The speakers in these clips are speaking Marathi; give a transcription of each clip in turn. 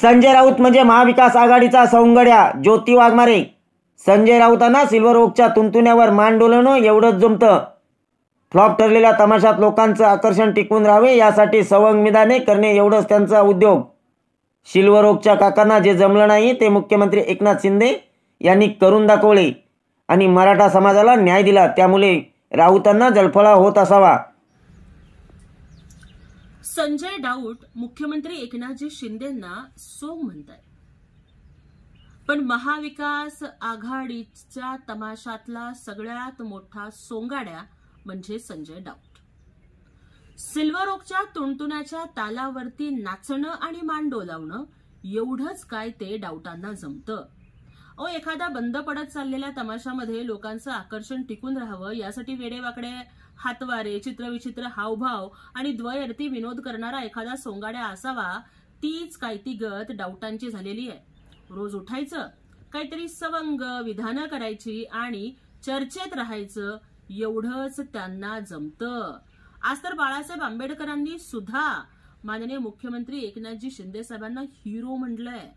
संजय राऊत म्हणजे महाविकास आघाडीचा सवंगड्या ज्योती वाघमारे. संजय राऊतांना सिल्वर ओकच्या तुंतुण्यावर मान डोलवणं एवढंच जमतं. फ्लॉप ठरलेल्या तमाशात लोकांचं आकर्षण टिकून राहावे यासाठी संवादमेदाने करणे एवढंच त्यांचा उद्योग. सिल्वर ओकच्या काकांना जे जमलं नाही ते मुख्यमंत्री एकनाथ शिंदे यांनी करून दाखवले आणि मराठा समाजाला न्याय दिला. त्यामुळे राऊतांना जळफळा होत असावा. संजय राऊत मुख्यमंत्री एकनाथजी शिंदेंना सोंग म्हणतात, पण महाविकास आघाडीच्या तमाशातला सगळ्यात मोठा सोंगाड्या म्हणजे संजय राऊत. सिल्वर ओकच्या तुणतुण्याच्या तालावरती नाचणं आणि मान डोलावणं एवढंच काय ते राऊतांना जमतं. एखादा बंद पडत चाललेल्या तमाशामध्ये लोकांचं आकर्षण टिकून राहावं यासाठी वेडेवाकडे हातवारे, चित्रविचित्र हावभाव आणि द्वयर्थी विनोद करणारा एखादा सोंगाड्या असावा. तीच काय ती गत राऊतांची झालेली आहे. रोज उठायचं, काहीतरी सवंग विधानं करायची आणि चर्चेत राहायचं एवढंच त्यांना जमतं. आज तर बाळासाहेब आंबेडकरांनी सुद्धा माननीय मुख्यमंत्री एकनाथजी शिंदे साहेबांना हिरो म्हटलंय.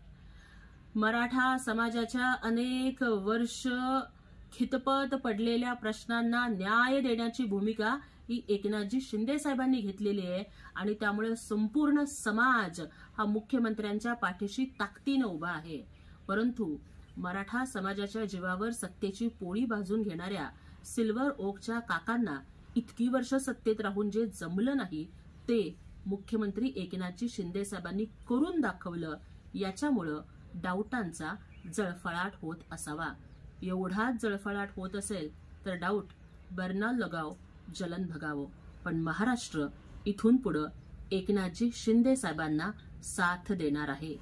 मराठा समाजाच्या अनेक वर्ष खितपत पडलेल्या प्रश्नांना न्याय देण्याची भूमिका ही एकनाथजी शिंदे साहेबांनी घेतलेली आहे आणि त्यामुळे संपूर्ण समाज हा मुख्यमंत्र्यांच्या पाठीशी ताकदीने उभा आहे. परंतु मराठा समाजाच्या जीवावर सत्तेची पोळी भाजून घेणाऱ्या सिल्वर ओकच्या काकांना इतकी वर्ष सत्तेत राहून जे जमलं नाही ते मुख्यमंत्री एकनाथजी शिंदे साहेबांनी करून दाखवलं. याच्यामुळं राऊतांचा जळफळाट होत असावा. एवढाच जळफळाट होत असेल तर राऊत बर्नाल लगाव जलन भगावो, पण महाराष्ट्र इथून पुढे एकनाथजी शिंदे साहेबांना साथ देणार आहे.